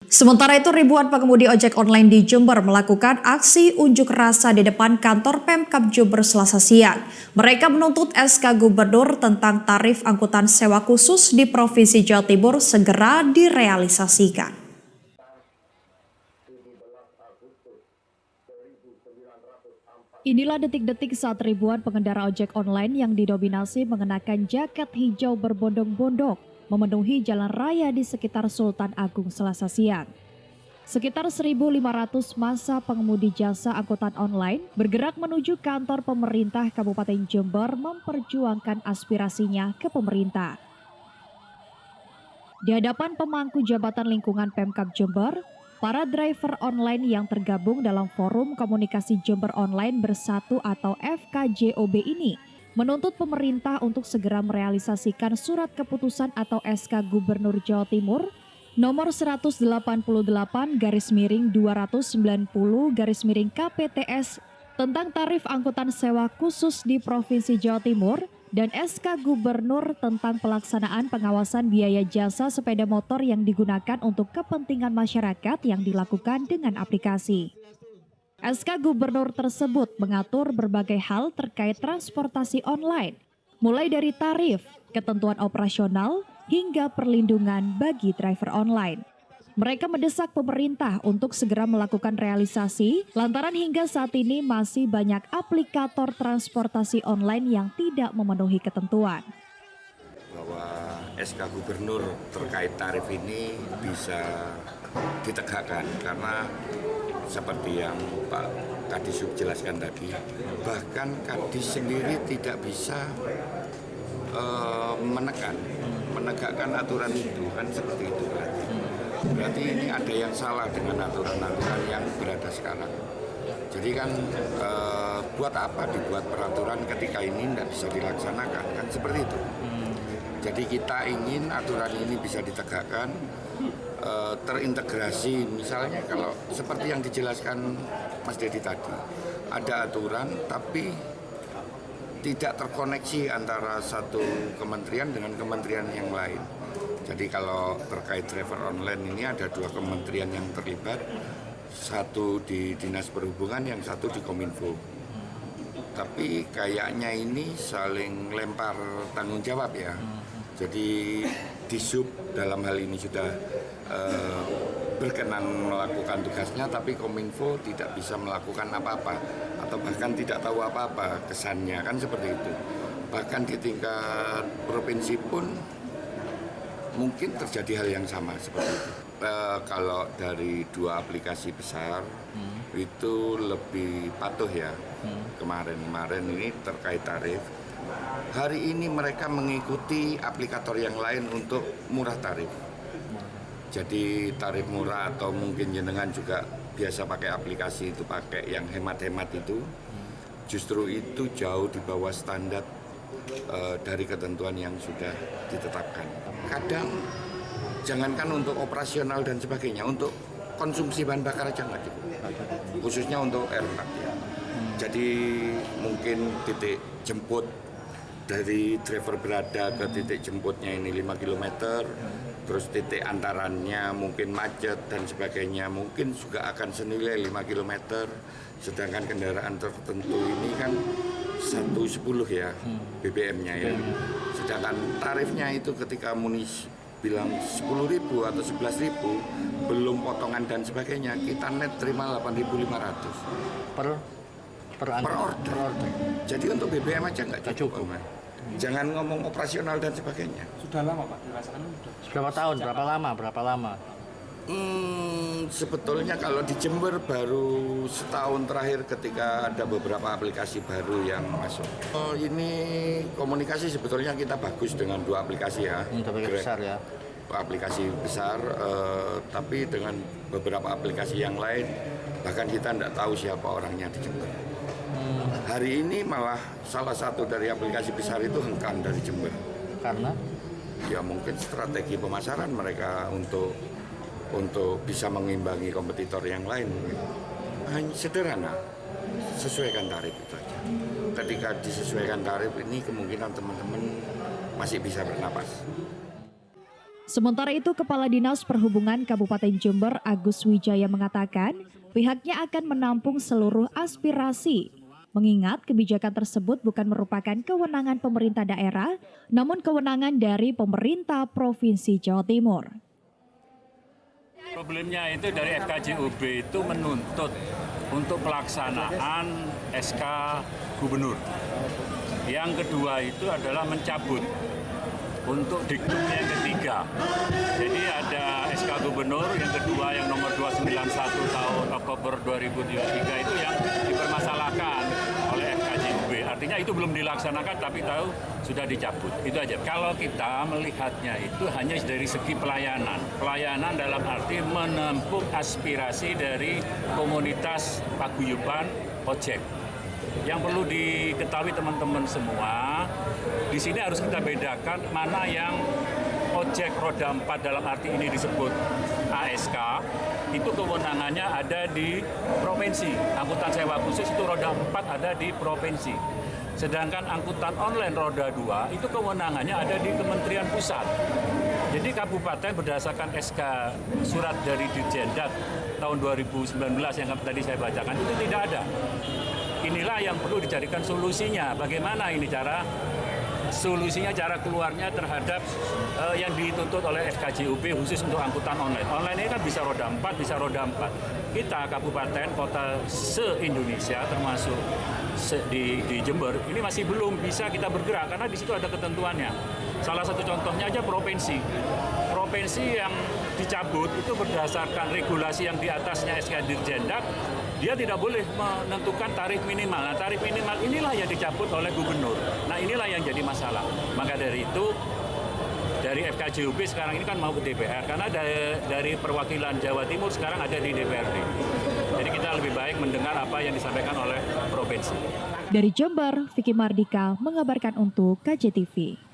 Sementara itu, ribuan pengemudi ojek online di Jember melakukan aksi unjuk rasa di depan kantor Pemkab Jember Selasa siang. Mereka menuntut SK Gubernur tentang tarif angkutan sewa khusus di Provinsi Jawa Timur segera direalisasikan. Inilah detik-detik saat ribuan pengendara ojek online yang didominasi mengenakan jaket hijau berbondong-bondong memenuhi jalan raya di sekitar Sultan Agung Selasa siang. Sekitar 1.500 massa pengemudi jasa angkutan online bergerak menuju kantor pemerintah Kabupaten Jember memperjuangkan aspirasinya ke pemerintah. Di hadapan pemangku jabatan lingkungan Pemkab Jember, para driver online yang tergabung dalam Forum Komunikasi Jember Online Bersatu atau FKJOB ini menuntut pemerintah untuk segera merealisasikan surat keputusan atau SK Gubernur Jawa Timur nomor 180/2090/KPTS tentang tarif angkutan sewa khusus di Provinsi Jawa Timur dan SK Gubernur tentang pelaksanaan pengawasan biaya jasa sepeda motor yang digunakan untuk kepentingan masyarakat yang dilakukan dengan aplikasi. SK Gubernur tersebut mengatur berbagai hal terkait transportasi online, mulai dari tarif, ketentuan operasional, hingga perlindungan bagi driver online. Mereka mendesak pemerintah untuk segera melakukan realisasi, lantaran hingga saat ini masih banyak aplikator transportasi online yang tidak memenuhi ketentuan. Bahwa SK Gubernur terkait tarif ini bisa ditegakkan karena seperti yang Pak Kadisub jelaskan tadi, bahkan Kadis sendiri tidak bisa menegakkan aturan itu, kan seperti itu berarti ini ada yang salah dengan aturan-aturan yang berada sekarang. Jadi kan buat apa dibuat peraturan ketika ini tidak bisa dilaksanakan, kan seperti itu. Jadi kita ingin aturan ini bisa ditegakkan, terintegrasi, misalnya kalau seperti yang dijelaskan Mas Dedi tadi, ada aturan tapi tidak terkoneksi antara satu kementerian dengan kementerian yang lain. Jadi kalau terkait driver online ini ada dua kementerian yang terlibat, satu di Dinas Perhubungan, yang satu di Kominfo. Tapi kayaknya ini saling lempar tanggung jawab ya. Jadi Disub dalam hal ini sudah berkenan melakukan tugasnya, tapi Kominfo tidak bisa melakukan apa-apa atau bahkan tidak tahu apa-apa, kesannya kan seperti itu. Bahkan di tingkat provinsi pun mungkin terjadi hal yang sama seperti itu. Kalau dari dua aplikasi besar itu lebih patuh ya. Kemarin ini terkait tarif. Hari ini mereka mengikuti aplikator yang lain untuk murah tarif. Jadi tarif murah atau mungkin jenengan juga biasa pakai aplikasi itu, pakai yang hemat-hemat itu, justru itu jauh di bawah standar dari ketentuan yang sudah ditetapkan. Kadang jangankan untuk operasional dan sebagainya, untuk konsumsi bahan bakar aja nggak cukup, khususnya untuk air-tak. Jadi mungkin titik jemput dari driver berada ke titik jemputnya ini 5 km, terus titik antarannya mungkin macet dan sebagainya, mungkin juga akan senilai 5 km, sedangkan kendaraan tertentu ini kan 1,10 ya BBM-nya ya. Sedangkan tarifnya itu ketika Munis bilang 10.000 atau 11.000 belum potongan dan sebagainya, kita net terima 8.500 per order. Jadi untuk BBM aja nggak cukup. Jangan ngomong operasional dan sebagainya. Sudah lama Pak dirasakan? Berapa tahun? Berapa lama? Sebetulnya kalau di Jember baru setahun terakhir ketika ada beberapa aplikasi baru yang masuk. Ini komunikasi sebetulnya kita bagus dengan dua aplikasi ya. Besar ya. Aplikasi besar, tapi dengan beberapa aplikasi yang lain bahkan kita tidak tahu siapa orangnya di Jember. Hari ini malah salah satu dari aplikasi besar itu hengkang dari Jember. Karena? Ya mungkin strategi pemasaran mereka untuk bisa mengimbangi kompetitor yang lain. Hanya sederhana, sesuaikan tarif itu aja. Ketika disesuaikan tarif ini kemungkinan teman-teman masih bisa bernapas. Sementara itu, Kepala Dinas Perhubungan Kabupaten Jember Agus Wijaya mengatakan pihaknya akan menampung seluruh aspirasi. Mengingat kebijakan tersebut bukan merupakan kewenangan pemerintah daerah, namun kewenangan dari pemerintah Provinsi Jawa Timur. Problemnya itu dari FKJUB itu menuntut untuk pelaksanaan SK Gubernur. Yang kedua itu adalah mencabut untuk diktum yang ketiga. Jadi ada SK Gubernur, yang kedua yang nomor 291 tahun Oktober 2023 itu yang dipermasalahkan oleh FKJUB. Artinya itu belum dilaksanakan tapi tahu sudah dicabut. Itu aja. Kalau kita melihatnya itu hanya dari segi pelayanan. Pelayanan dalam arti menampung aspirasi dari komunitas paguyuban ojek. Yang perlu diketahui teman-teman semua, di sini harus kita bedakan mana yang ojek roda 4 dalam arti ini disebut ASK, itu kewenangannya ada di provinsi. Angkutan sewa khusus itu roda 4 ada di provinsi. Sedangkan angkutan online roda 2 itu kewenangannya ada di Kementerian Pusat. Jadi kabupaten berdasarkan SK surat dari Dirjendak tahun 2019 yang tadi saya bacakan itu tidak ada. Inilah yang perlu dicarikan solusinya. Bagaimana ini cara solusinya, cara keluarnya terhadap yang dituntut oleh FKJUB khusus untuk angkutan online. Online ini kan bisa roda 4, bisa roda 4. Kita kabupaten, kota se-Indonesia termasuk di Jember ini masih belum bisa kita bergerak karena di situ ada ketentuannya. Salah satu contohnya aja provinsi. Provinsi yang dicabut itu berdasarkan regulasi yang di atasnya SK Dirjendak, dia tidak boleh menentukan tarif minimal. Nah, tarif minimal inilah yang dicabut oleh gubernur. Nah, inilah yang jadi masalah. Maka dari itu, dari FKJUB sekarang ini kan mau ke DPR, karena dari perwakilan Jawa Timur sekarang ada di DPRD. Jadi kita lebih baik mendengar apa yang disampaikan oleh provinsi. Dari Jember, Vicky Mardika mengabarkan untuk KJTV.